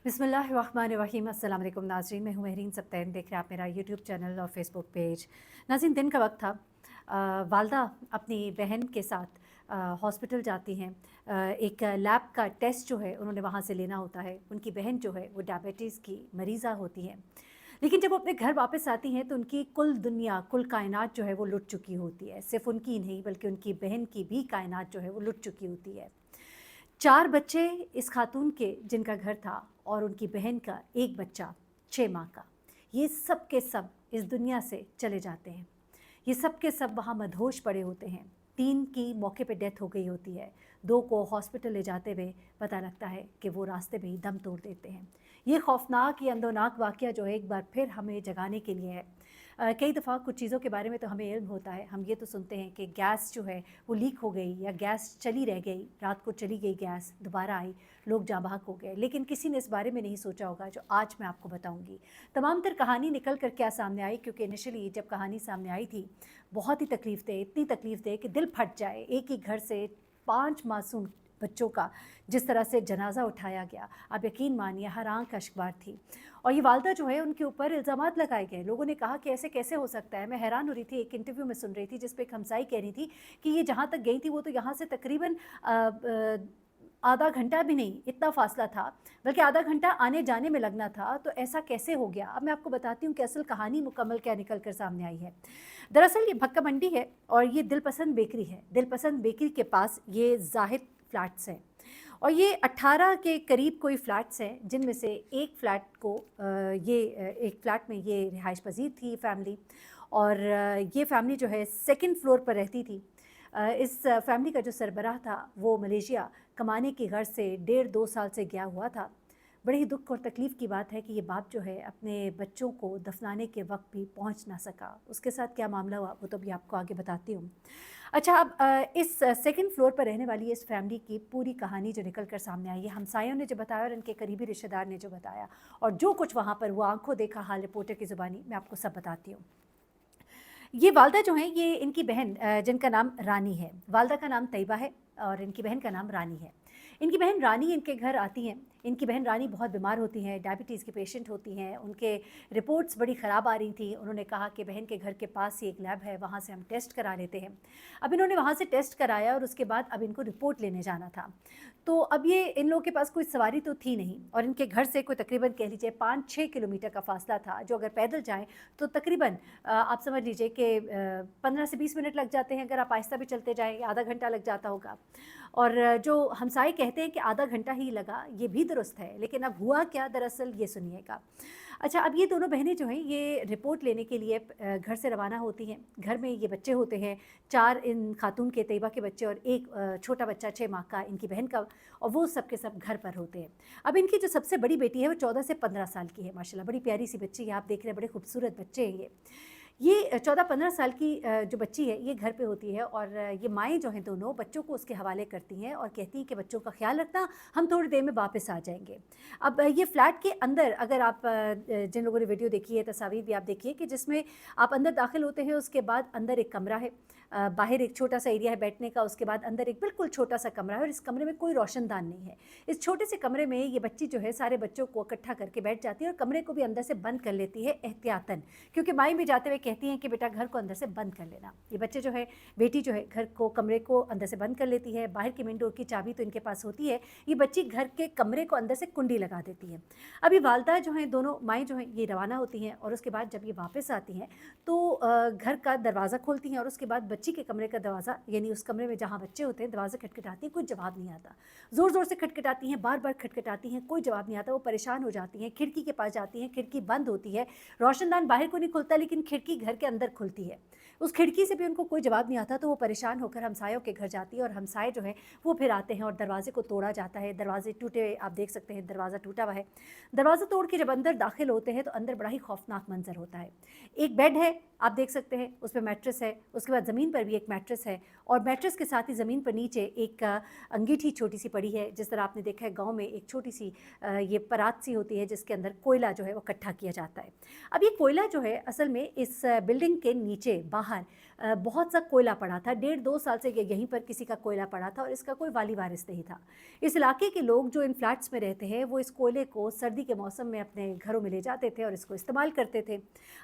बिस्मिल्लाहिर्रहमानिर्रहीम। अस्सलाम वालेकुम नाज़रीन, मैं हूँ महरीन सब्तैन। देख रहे हैं आप मेरा यूट्यूब चैनल और फेसबुक पेज। नाज़रीन, दिन का वक्त था। वालदा अपनी बहन के साथ हॉस्पिटल जाती हैं। एक लैब का टेस्ट जो है उन्होंने वहाँ से लेना होता है। उनकी बहन जो है वो डायबिटीज़ की मरीज़ा होती हैं, लेकिन जब वो अपने घर वापस आती हैं तो उनकी कुल दुनिया, कुल कायनात जो है वो लुट चुकी होती है। सिर्फ उनकी ही नहीं बल्कि उनकी बहन की भी कायनात जो है वो लुट चुकी होती है। 4 बच्चे इस खातून के जिनका घर था, और उनकी बहन का एक बच्चा 6 माह का। ये सब के सब इस दुनिया से चले जाते हैं। ये सब के सब वहाँ मदहोश पड़े होते हैं। 3 की मौके पे डेथ हो गई होती है। 2 को हॉस्पिटल ले जाते हुए पता लगता है कि वो रास्ते में ही दम तोड़ देते हैं। ये खौफनाक, ये अंदोनाक वाक़या जो है एक बार फिर हमें जगाने के लिए है। कई दफ़ा कुछ चीज़ों के बारे में तो हमें इल्म होता है। हम ये तो सुनते हैं कि गैस जो है वो लीक हो गई, या गैस चली रह गई, रात को चली गई गैस, दोबारा आई, लोग जाँ बहक हो गए। लेकिन किसी ने इस बारे में नहीं सोचा होगा जो आज मैं आपको बताऊंगी। तमाम तर कहानी निकल कर क्या सामने आई, क्योंकि इनिशियली जब कहानी सामने आई थी बहुत ही तकलीफ दे, इतनी तकलीफ दे कि दिल फट जाए। एक ही घर से 5 मासूम बच्चों का जिस तरह से जनाजा उठाया गया, आप यकीन मानिए हर आंख अश्कबार थी। और ये वालदा जो है उनके ऊपर इल्ज़ामात लगाए गए। लोगों ने कहा कि ऐसे कैसे हो सकता है। मैं हैरान हो रही थी, एक इंटरव्यू में सुन रही थी जिस पे एक हमसाई कह रही थी कि ये जहाँ तक गई थी वो तो यहाँ से तकरीबन आधा घंटा भी नहीं, इतना फासला था, बल्कि आधा घंटा आने जाने में लगना था। तो ऐसा कैसे हो गया? अब मैं आपको बताती हूँ कि असल कहानी मुकम्मल क्या निकल कर सामने आई है। दरअसल ये भक्का मंडी है और ये दिलपसंद बेकरी है। दिलपसंद बेकरी के पास ये जाहिद फ्लैट्स हैं, और ये 18 के करीब कोई फ़्लैट्स हैं, जिनमें से एक फ़्लैट को एक फ़्लैट में ये रिहाइश पजीर थी फैमिली। और ये फैमिली जो है सेकंड फ्लोर पर रहती थी। इस फैमिली का जो सरबराह था वो मलेशिया कमाने की गर्ज से 1.5-2 साल से गया हुआ था। बड़े ही दुख और तकलीफ़ की बात है कि ये बाप जो है अपने बच्चों को दफनाने के वक्त भी पहुंच ना सका। उसके साथ क्या मामला हुआ वो तो भी आपको आगे बताती हूँ। अच्छा, अब इस सेकंड फ्लोर पर रहने वाली इस फैमिली की पूरी कहानी जो निकल कर सामने आई है, हमसायों ने जो बताया और इनके करीबी रिश्तेदार ने जो बताया, और जो कुछ वहाँ पर वो आंखों देखा हाल रिपोर्टर की ज़ुबानी, मैं आपको सब बताती हूँ। ये वालदा जो हैं ये इनकी बहन, जिनका नाम रानी है। वालदा का नाम तैयबा है और इनकी बहन का नाम रानी है। इनकी बहन रानी इनके घर आती हैं। इनकी बहन रानी बहुत बीमार होती हैं, डायबिटीज़ की पेशेंट होती हैं। उनके रिपोर्ट्स बड़ी ख़राब आ रही थी। उन्होंने कहा कि बहन के घर के पास ही एक लैब है, वहाँ से हम टेस्ट करा लेते हैं। अब इन्होंने वहाँ से टेस्ट कराया और उसके बाद अब इनको रिपोर्ट लेने जाना था। तो अब ये इन लोगों के पास कोई सवारी तो थी नहीं, और इनके घर से कोई तकरीबन कह लीजिए 5-6 किलोमीटर का फ़ासला था, जो अगर पैदल जाएँ तो तकरीबन आप समझ लीजिए कि 15 से 20 मिनट लग जाते हैं। अगर आप आहिस्ता भी चलते जाएँ आधा घंटा लग जाता होगा। और जो हमसाए कहते हैं कि आधा घंटा ही लगा, ये भी दुरुस्त है। लेकिन अब हुआ क्या दरअसल, ये सुनिएगा। अच्छा, अब ये दोनों बहनें जो हैं ये रिपोर्ट लेने के लिए घर से रवाना होती हैं। घर में ये बच्चे होते हैं, 4 इन खातून के तैयबा के बच्चे और एक छोटा बच्चा 6 माह का इनकी बहन का, और वो सब के सब घर पर होते हैं। अब इनकी जो सबसे बड़ी बेटी है वो 14 से 15 साल की है। माशाल्लाह बड़ी प्यारी सी बच्ची है, आप देख रहे हैं बड़े खूबसूरत बच्चे हैं ये 14-15 साल की जो बच्ची है ये घर पे होती है, और ये माएँ जो हैं दोनों बच्चों को उसके हवाले करती हैं और कहती हैं कि बच्चों का ख्याल रखना, हम थोड़ी देर में वापस आ जाएंगे। अब ये फ्लैट के अंदर, अगर आप जिन लोगों ने वीडियो देखी है, तस्वीर भी आप देखिए कि जिसमें आप अंदर दाखिल होते हैं, उसके बाद अंदर एक कमरा है, बाहर एक छोटा सा एरिया है बैठने का, उसके बाद अंदर एक बिल्कुल छोटा सा कमरा है, और इस कमरे में कोई रोशनदान नहीं है। इस छोटे से कमरे में ये बच्ची जो है सारे बच्चों को इकट्ठा करके बैठ जाती है और कमरे को भी अंदर से बंद कर लेती है एहतियातन, क्योंकि माई भी जाते हुए कहती हैं कि बेटा घर को अंदर से बंद कर लेना। ये बच्चे जो है, बेटी जो है घर को, कमरे को अंदर से बंद कर लेती है। बाहर की मेन डोर की चाबी तो इनके पास होती है। ये बच्ची घर के कमरे को अंदर से कुंडी लगा देती है। अभी वालदा जो हैं, दोनों माएँ जो हैं ये रवाना होती हैं, और उसके बाद जब ये वापस आती हैं तो घर का दरवाज़ा खोलती हैं, और उसके बाद बच्ची के कमरे का दरवाज़ा, यानी उस कमरे में जहाँ बच्चे होते हैं, दरवाज़ा खटखटाती हैं, कोई जवाब नहीं आता। ज़ोर ज़ोर से खटखटाती हैं, बार बार खटखटाती हैं, कोई जवाब नहीं आता। वो परेशान हो जाती हैं, खिड़की के पास जाती हैं, खिड़की बंद होती है, रोशनदान बाहर को नहीं खुलता, लेकिन खिड़की घर के अंदर खुलती है। उस खिड़की से भी उनको कोई जवाब नहीं आता। तो वो परेशान होकर हमसायों के घर जाती है, और हमसाए जो हैं वो फिर आते हैं और दरवाजे को तोड़ा जाता है। दरवाजे टूटे, आप देख सकते हैं दरवाज़ा टूटा हुआ है। दरवाज़ा तोड़ के जब अंदर दाखिल होते हैं तो अंदर बड़ा ही खौफनाक मंजर होता है। एक बेड है, आप देख सकते हैं, उस पर मैट्रेस है, उसके बाद ज़मीन पर भी एक मैट्रेस है, और मैट्रेस के साथ ही ज़मीन पर नीचे एक अंगीठी छोटी सी पड़ी है। जिस तरह आपने देखा है गाँव में एक छोटी सी ये परात सी होती है जिसके अंदर कोयला जो है वो इकट्ठा किया जाता है। अब ये कोयला जो है असल में इस बिल्डिंग के नीचे बाहर बहुत सा कोयला पड़ा था, 1.5-2 साल से ये यहीं पर किसी का कोयला पड़ा था और इसका कोई वाली वारिस नहीं था। इस इलाके के लोग जो इन फ्लैट्स में रहते हैं वो इस कोयले को सर्दी के मौसम में अपने घरों में ले जाते थे और इसको इस्तेमाल करते थे।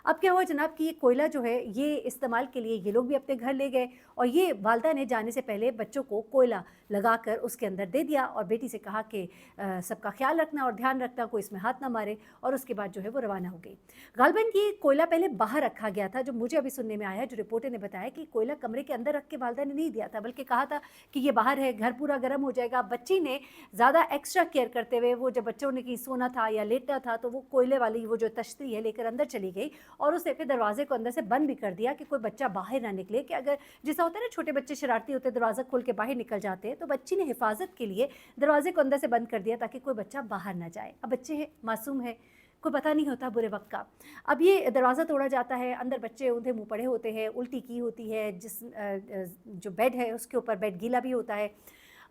अब क्या हुआ जनाब कि ये कोयला जो है ये इस्तेमाल के लिए ये लोग भी अपने घर ले गए और ये वालदा ने जाने से पहले बच्चों को कोयला लगाकर उसके अंदर दे दिया और बेटी से कहा कि सबका ख्याल रखना और ध्यान रखना, कोई इसमें हाथ ना मारे, और उसके बाद जो है वो रवाना हो गई। गालिबन ये कोयला पहले बाहर रखा गया था, जो मुझे अभी सुनने में आया, जो रिपोर्टर ने बताया कि कोयला कमरे के अंदर रख के वालदा ने नहीं दिया था, बल्कि कहा था कि ये बाहर है, घर पूरा गर्म हो जाएगा। बच्ची ने ज़्यादा एक्स्ट्रा केयर करते हुए वो जब बच्चों ने की सोना था या लेटना था तो वो कोयले वाली वो जो तश्ती है लेकर अंदर चली गई और उसने फिर दरवाजे को अंदर से बंद भी कर दिया कि कोई बच्चा बाहर ना निकले, कि अगर जैसा होता है ना छोटे बच्चे शरारती होते हैं दरवाज़ा खोल के बाहर निकल जाते हैं, तो बच्ची ने हिफाजत के लिए दरवाजे को अंदर से बंद कर दिया ताकि कोई बच्चा बाहर ना जाए। अब बच्चे हैं, मासूम है, कोई पता नहीं होता बुरे वक्त का। अब ये दरवाज़ा तोड़ा जाता है, अंदर बच्चे उन्हें मुँह पड़े होते हैं, उल्टी की होती है, जो बेड है उसके ऊपर बेड गीला भी होता है।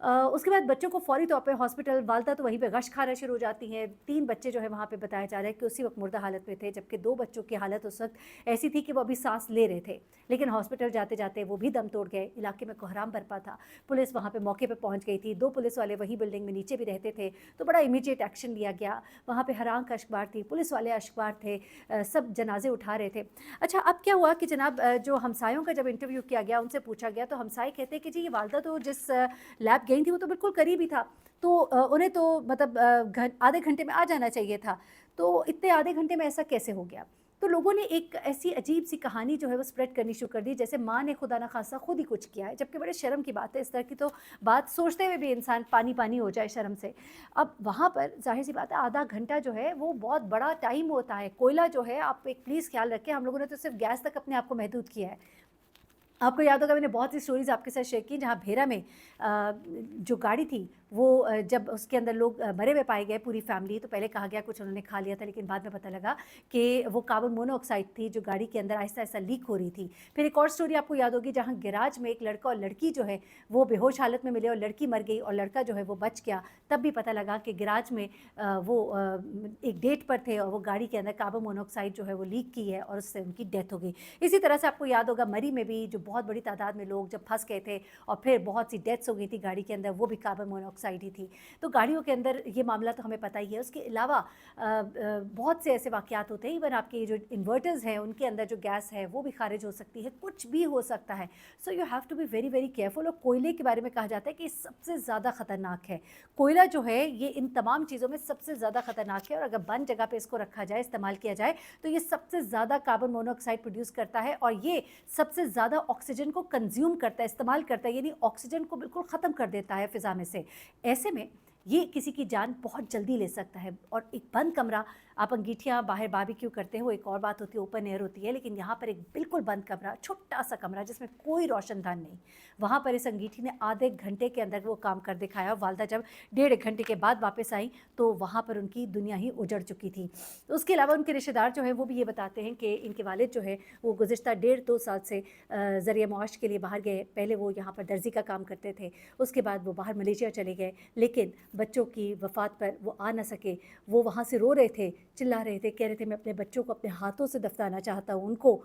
उसके बाद बच्चों को फ़ौरी तौर पे हॉस्पिटल, वालदा तो वहीं पे गश्त खाना शुरू हो जाती हैं। 3 बच्चे जो है वहाँ पे बताया जा रहा है कि उसी वक्त मुर्दा हालत में थे, जबकि 2 बच्चों की हालत उस वक्त ऐसी थी कि वो अभी सांस ले रहे थे, लेकिन हॉस्पिटल जाते जाते वो भी दम तोड़ गए। इलाके में कोहराम बरपा था, पुलिस वहाँ पे मौके पे पहुँच गई थी। 2 पुलिस वाले वही बिल्डिंग में नीचे भी रहते थे, तो बड़ा इमीडिएट एक्शन लिया गया। वहाँ पे हर आंख अश्कबार थी, पुलिस वाले अश्कबार थे, सब जनाजे उठा रहे थे। अच्छा, अब क्या हुआ कि जनाब जो हमसायों का जब इंटरव्यू किया गया, उनसे पूछा गया, तो हमसाए कहते हैं कि जी ये वालदा तो जिस लैब गई थी वो तो बिल्कुल करीब ही था, तो उन्हें तो मतलब आधे घंटे में आ जाना चाहिए था, तो इतने आधे घंटे में ऐसा कैसे हो गया? तो लोगों ने एक ऐसी अजीब सी कहानी जो है वो स्प्रेड करनी शुरू कर दी, जैसे माँ ने खुदा न खासा खुद ही कुछ किया है, जबकि बड़े शर्म की बात है। इस तरह की तो बात सोचते हुए भी इंसान पानी पानी हो जाए शर्म से। अब वहाँ पर जाहिर सी बात है आधा घंटा जो है वो बहुत बड़ा टाइम होता है। कोयला जो है, आप एक प्लीज़ ख्याल रखें, हम लोगों ने तो सिर्फ गैस तक अपने आप को महदूद किया है। आपको याद होगा मैंने बहुत सी स्टोरीज़ आपके साथ शेयर की जहाँ भेरा में जो गाड़ी थी वो जब उसके अंदर लोग मरे हुए पाए गए, पूरी फैमिली, तो पहले कहा गया कुछ उन्होंने खा लिया था, लेकिन बाद में पता लगा कि वो कार्बन मोनोऑक्साइड थी जो गाड़ी के अंदर आहिस्ता आहिस्ता लीक हो रही थी। फिर एक और स्टोरी आपको याद होगी जहाँ गैराज में एक लड़का और लड़की जो है वो बेहोश हालत में मिले और लड़की मर गई और लड़का जो है वो बच गया। तब भी पता लगा कि गैराज में वो एक डेट पर थे और वो गाड़ी के अंदर कार्बन मोनोऑक्साइड जो है वो लीक की है और उससे उनकी डेथ हो गई। इसी तरह से आपको याद होगा मरी में भी जो बहुत बड़ी तादाद में लोग जब फंस गए थे और फिर बहुत सी डेथ्स हो गई थी गाड़ी के अंदर, वो भी कार्बन मोनोऑक्साइड ही थी। तो गाड़ियों के अंदर ये मामला तो हमें पता ही है। उसके अलावा बहुत से ऐसे वाक़यात होते हैं, इवन आपके जो इन्वर्टर्स हैं उनके अंदर जो गैस है वो भी खारिज हो सकती है, कुछ भी हो सकता है। So you have to be very very careful. और कोयले के बारे में कहा जाता है कि सबसे ज़्यादा ख़तरनाक है कोयला जो है, ये इन तमाम चीज़ों में सबसे ज़्यादा ख़तरनाक है। और अगर बंद जगह पर इसको रखा जाए, इस्तेमाल किया जाए, तो ये सबसे ज़्यादा कार्बन मोनोऑक्साइड प्रोड्यूस करता है और ये सबसे ज़्यादा ऑक्सीजन को कंज्यूम करता है, इस्तेमाल करता है, यानी ऑक्सीजन को बिल्कुल ख़त्म कर देता है फ़िज़ा में से। ऐसे में ये किसी की जान बहुत जल्दी ले सकता है। और एक बंद कमरा, आप अंगीठियाँ बाहर बारबेक्यू करते हो, एक और बात होती है, ओपन एयर होती है, लेकिन यहाँ पर एक बिल्कुल बंद कमरा, छोटा सा कमरा जिसमें कोई रोशनदान नहीं, वहाँ पर इस अंगीठी ने आधे घंटे के अंदर वो काम कर दिखाया। वालदा जब 1.5 घंटे के बाद वापस आई तो वहाँ पर उनकी दुनिया ही उजड़ चुकी थी। तो उसके अलावा उनके रिश्तेदार जो हैं वो भी ये बताते हैं कि इनके वालिद जो है वो गुज़िश्ता 1.5-2 साल से ज़रिया मुआश के लिए बाहर गए। पहले वो यहाँ पर दर्जी का काम करते थे, उसके बाद वो बाहर मलेशिया चले गए, लेकिन बच्चों की वफ़ात पर वो आ ना सके। वो वहाँ से रो रहे थे, चिल्ला रहे थे, कह रहे थे मैं अपने बच्चों को अपने हाथों से दफनाना चाहता हूँ, उनको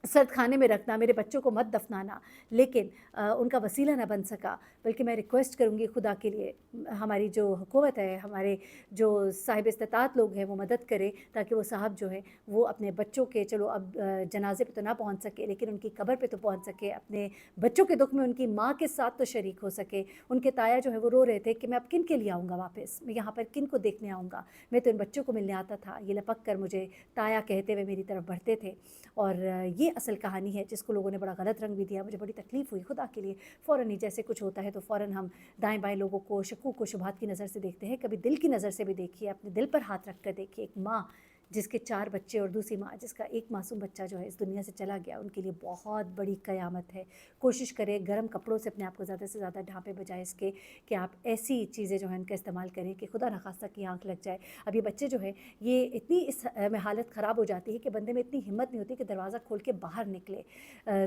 सर्द खाने में रखना, मेरे बच्चों को मत दफनाना। लेकिन उनका वसीला ना बन सका। बल्कि मैं रिक्वेस्ट करूँगी खुदा के लिए, हमारी जो हुकूमत है, हमारे जो साहिब इस्तिताअत लोग हैं, वो मदद करें ताकि वो साहब जो है वो अपने बच्चों के, चलो अब जनाजे पे तो ना पहुँच सके लेकिन उनकी कब्र पे तो पहुँच सके, अपने बच्चों के दुख में उनकी माँ के साथ तो शरीक हो सके। उनके ताया जो है वो रो रहे थे कि मैं अब किन के लिए आऊँगा वापस, मैं यहाँ पर किन को देखने आऊँगा, मैं तो इन बच्चों को मिलने आता था। ये लपक कर मुझे ताया कहते हुए मेरी तरफ बढ़ते थे। और ये असल कहानी है जिसको लोगों ने बड़ा गलत रंग भी दिया। मुझे बड़ी तकलीफ़ हुई खुदा के लिए। फ़ौरन ही जैसे कुछ होता है तो फ़ौरन हम दाएं बाएं लोगों को शकूक को शुबहात की नज़र से देखते हैं। कभी दिल की नज़र से भी देखिए, अपने दिल पर हाथ रख कर देखिए। एक माँ जिसके 4 बच्चे और दूसरी माँ जिसका एक मासूम बच्चा जो है इस दुनिया से चला गया, उनके लिए बहुत बड़ी क़यामत है। कोशिश करें गर्म कपड़ों से अपने आप को ज़्यादा से ज़्यादा ढाँपें, बजाय इसके कि आप ऐसी चीज़ें जो हैं उनका इस्तेमाल करें कि खुदा न खास्ता की आँख लग जाए। अब ये बच्चे जो है ये इतनी इस में हालत ख़राब हो जाती है कि बंदे में इतनी हिम्मत नहीं होती कि दरवाज़ा खोल के बाहर निकले।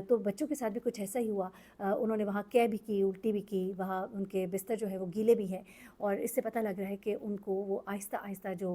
तो बच्चों के साथ भी कुछ ऐसा ही हुआ। उन्होंने वहाँ कै भी की, उल्टी भी की, वहाँ उनके बिस्तर जो है वो गीले भी हैं और इससे पता लग रहा है कि उनको वो आहिस्ता आहिस्ता जो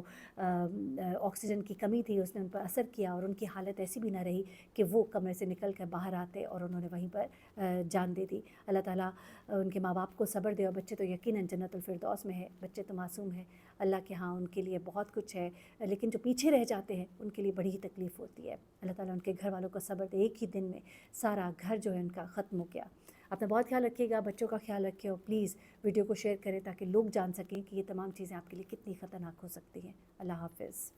ऑक्सीजन آکسیجن کی کمی تھی اس نے ان پر اثر کیا اور ان کی حالت ایسی بھی نہ رہی کہ وہ کمرے سے نکل کر باہر آتے اور انہوں نے وہیں پر جان دے دی۔ اللہ تعالیٰ ان کے ماں باپ کو صبر دے، اور بچے تو یقیناً جنت الفردوس میں ہے، بچے تو معصوم ہیں، اللہ کے ہاں ان کے لیے بہت کچھ ہے، لیکن جو پیچھے رہ جاتے ہیں ان کے لیے بڑی ہی تکلیف ہوتی ہے۔ اللہ تعالیٰ ان کے گھر والوں کو صبر دے، ایک ہی دن میں سارا گھر جو ہے ان کا ختم ہو گیا۔ اپنا بہت خیال رکھیے گا، بچوں کا خیال رکھیں، اور پلیز ویڈیو کو شیئر کریں تاکہ لوگ جان سکیں کہ یہ تمام چیزیں آپ کے لیے کتنی خطرناک ہو سکتی ہیں۔ اللہ حافظ۔